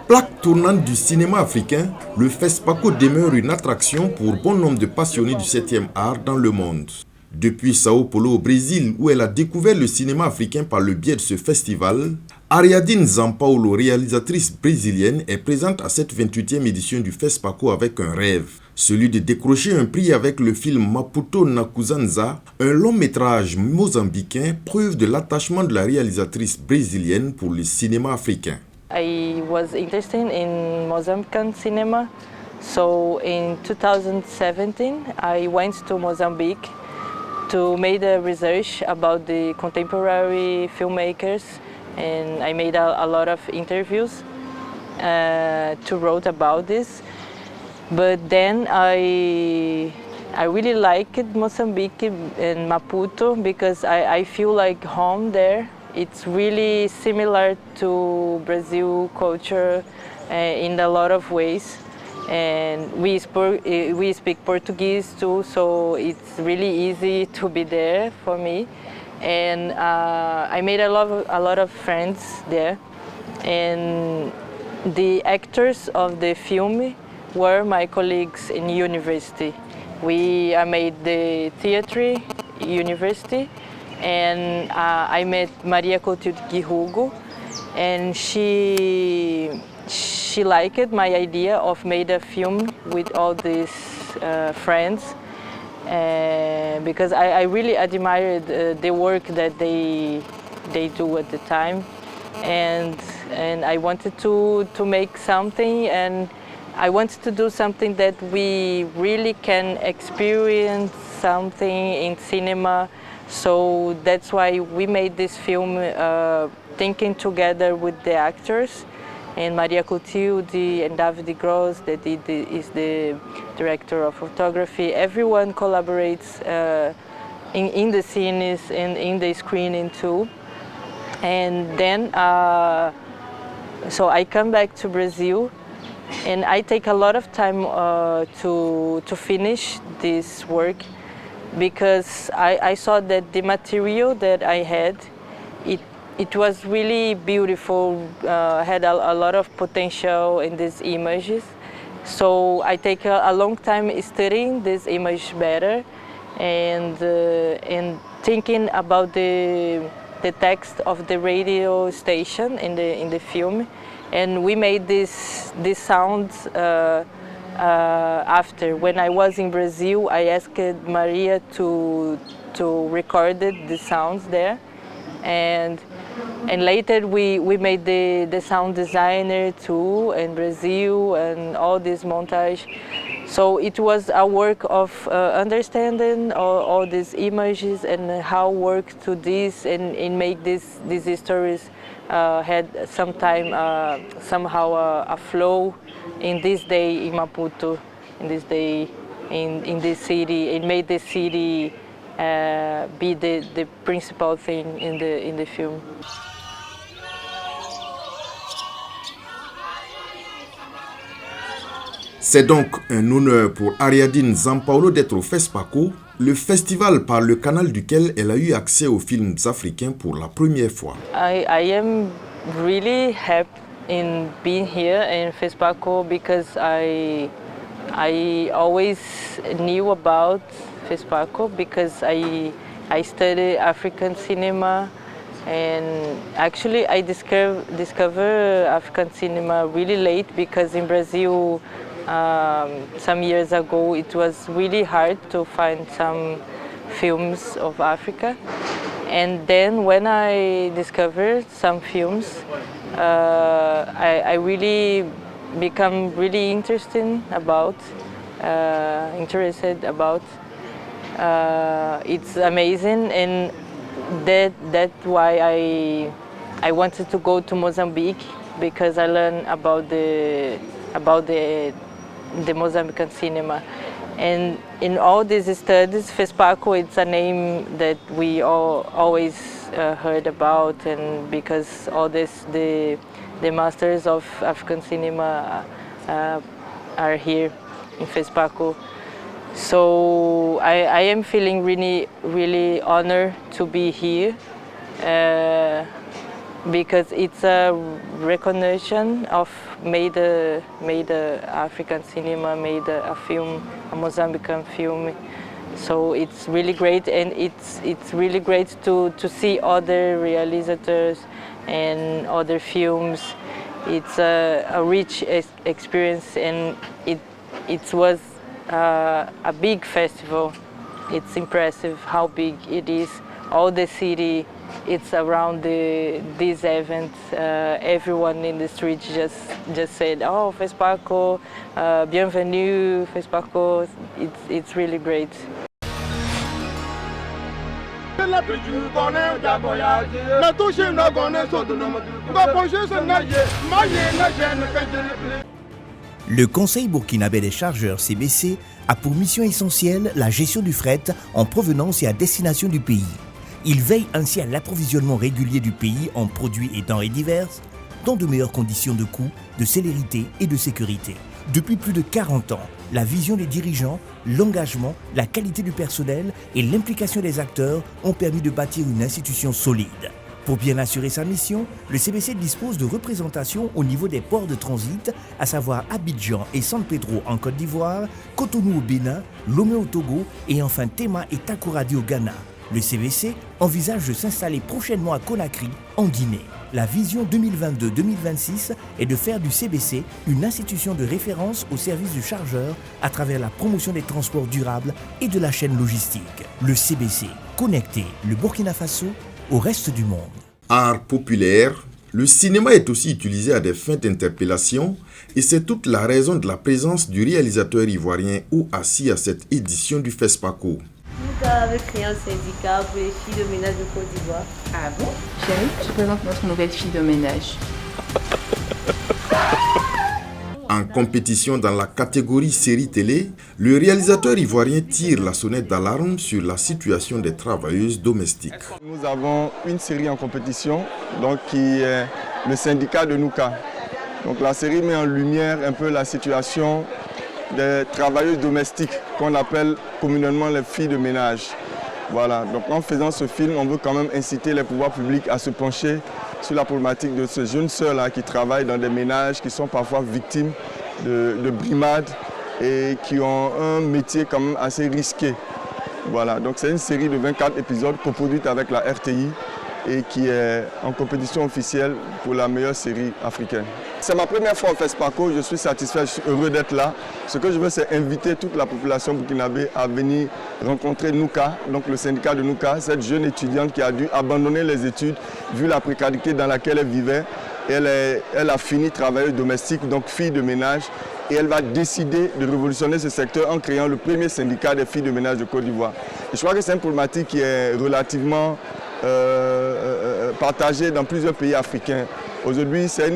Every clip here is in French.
Plaque tournante du cinéma africain, le FESPACO demeure une attraction pour bon nombre de passionnés du 7e art dans le monde. Depuis Sao Paulo au Brésil, où elle a découvert le cinéma africain par le biais de ce festival, Ariadine Zampaulo, réalisatrice brésilienne, est présente à cette 28e édition du FESPACO avec un rêve, celui de décrocher un prix avec le film Maputo Nakuzanza, un long métrage mozambicain, preuve de l'attachement de la réalisatrice brésilienne pour le cinéma africain. I was interested in Mozambican cinema, so in 2017 I went to Mozambique to make a research about the contemporary filmmakers, and I made a lot of interviews to write about this. But then I really liked Mozambique and Maputo because I feel like home there. It's really similar to Brazil culture in a lot of ways, and we speak Portuguese too, so it's really easy to be there for me. And I made a lot of friends there, and the actors of the film were my colleagues in university. I made the theater university, and I met Maria Coutinho de Hugo, and she liked my idea of made a film with all these friends, because I really admired the work that they do at the time, and I wanted to make something, and I wanted to do something that we really can experience something in cinema. So that's why we made this film thinking together with the actors, and Maria Coutilde and David Gross, that is the director of photography. Everyone collaborates in the scenes and in the screening too. And then, so I come back to Brazil, and I take a lot of time to finish this work, because I saw that the material that I had, it was really beautiful, had a lot of potential in these images. So I take a long time studying this image better, and thinking about the text of the radio station in the film, and we made this sounds. After, when I was in Brazil, I asked Maria to record the sounds there, and later we made the sound designer too in Brazil, and all this montage. So it was a work of understanding all these images and how work to this and make these stories had somehow a flow in this day in Maputo, in this day in this city. It made the city be the principal thing in the film. C'est donc un honneur pour Ariadine Zampaulo d'être au FESPACO, le festival par le canal duquel elle a eu accès aux films africains pour la première fois. I am really happy in being here in FESPACO, because I always knew about FESPACO because I study African cinema, and actually I discover African cinema really late, because in Brazil some years ago it was really hard to find some films of Africa. And then when I discovered some films, I really become really interested about. It's amazing, and that's why I wanted to go to Mozambique, because I learned about the Mozambican cinema, And in all these studies, FESPACO, it's a name that we all always heard about, and because all the masters of African cinema are here in FESPACO. So I am feeling really honored to be here because it's a recognition of made African cinema, made a film, a Mozambican film. So it's really great, and it's really great to see other realizators and other films. It's a rich experience, and it was a big festival. It's impressive how big it is. All the city, it's around this event. Everyone in the street just said, "Oh, FESPACO, bienvenue, FESPACO." It's really great. Le Conseil burkinabé des chargeurs CBC a pour mission essentielle la gestion du fret en provenance et à destination du pays. Il veille ainsi à l'approvisionnement régulier du pays en produits et denrées diverses, dans de meilleures conditions de coût, de célérité et de sécurité. Depuis plus de 40 ans, la vision des dirigeants, l'engagement, la qualité du personnel et l'implication des acteurs ont permis de bâtir une institution solide. Pour bien assurer sa mission, le CBC dispose de représentations au niveau des ports de transit, à savoir Abidjan et San Pedro en Côte d'Ivoire, Cotonou au Bénin, Lomé au Togo et enfin Tema et Takoradi au Ghana. Le CBC envisage de s'installer prochainement à Conakry, en Guinée. La vision 2022-2026 est de faire du CBC une institution de référence au service du chargeur à travers la promotion des transports durables et de la chaîne logistique. Le CBC, connecté le Burkina Faso au reste du monde. Art populaire, le cinéma est aussi utilisé à des fins d'interpellation et c'est toute la raison de la présence du réalisateur ivoirien assis à cette édition du FESPACO. Nuka avait créé un syndicat pour les filles de ménage de Côte d'Ivoire. Ah bon? Chérie, je présente notre nouvelle fille de ménage. En compétition dans la catégorie série télé, le réalisateur ivoirien tire la sonnette d'alarme sur la situation des travailleuses domestiques. Nous avons une série en compétition donc, qui est le syndicat de Nuka. Donc, la série met en lumière un peu la situation des travailleuses domestiques qu'on appelle communément les filles de ménage. Voilà. Donc, en faisant ce film, on veut quand même inciter les pouvoirs publics à se pencher sur la problématique de ces jeunes sœurs-là qui travaillent dans des ménages qui sont parfois victimes de brimades et qui ont un métier quand même assez risqué. Voilà. Donc, c'est une série de 24 épisodes coproduite avec la RTI et qui est en compétition officielle pour la meilleure série africaine. C'est ma première fois au FESPACO, je suis satisfait, je suis heureux d'être là. Ce que je veux, c'est inviter toute la population burkinabé à venir rencontrer Nuka, donc le syndicat de Nuka, cette jeune étudiante qui a dû abandonner les études vu la précarité dans laquelle elle vivait. Elle a fini travailleuse domestique, donc fille de ménage, et elle va décider de révolutionner ce secteur en créant le premier syndicat des filles de ménage de Côte d'Ivoire. Je crois que c'est une problématique qui est relativement partagée dans plusieurs pays africains. Aujourd'hui, c'est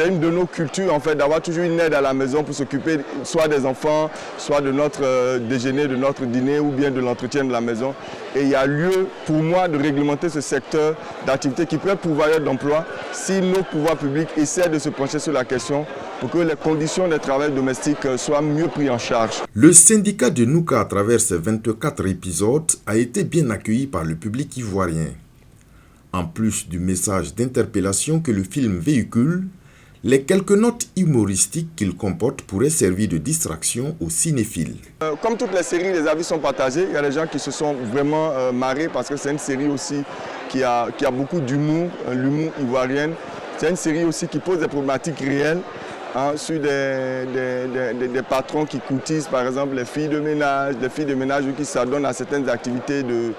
une de nos cultures en fait, d'avoir toujours une aide à la maison pour s'occuper soit des enfants, soit de notre déjeuner, de notre dîner ou bien de l'entretien de la maison. Et il y a lieu pour moi de réglementer ce secteur d'activité qui peut être pourvoyeur d'emploi si nos pouvoirs publics essaient de se pencher sur la question pour que les conditions des travail domestiques soient mieux prises en charge. Le syndicat de Nuka à travers ses 24 épisodes a été bien accueilli par le public ivoirien. En plus du message d'interpellation que le film véhicule, les quelques notes humoristiques qu'il comporte pourraient servir de distraction aux cinéphiles. Comme toutes les séries, les avis sont partagés. Il y a des gens qui se sont vraiment marrés parce que c'est une série aussi qui a beaucoup d'humour, l'humour ivoirien. C'est une série aussi qui pose des problématiques réelles sur des patrons qui courtisent, par exemple les filles de ménage, qui s'adonnent à certaines activités de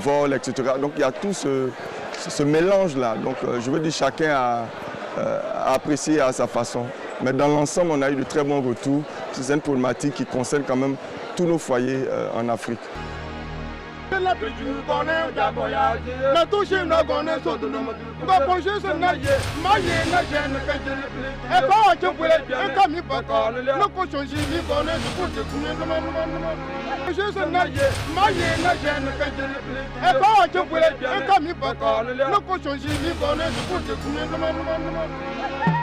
vol, etc. Donc il y a tout ce mélange-là. Donc je veux dire, chacun a apprécié à sa façon. Mais dans l'ensemble, on a eu de très bons retours. C'est une problématique qui concerne quand même tous nos foyers en Afrique. la plus bonne d'aboyage. Mais toucher nos bonnes sauts de nos va poser ce naïe, maïe, na gêne, et pas que vous voulez, et comme il pas le cochon, j'y vis bonne, je peux te couler le monde. Je suis naïe, maïe, na gêne, et pas que vous voulez, et comme il pas le cochon, j'y vis bonne, je peux te couler le monde.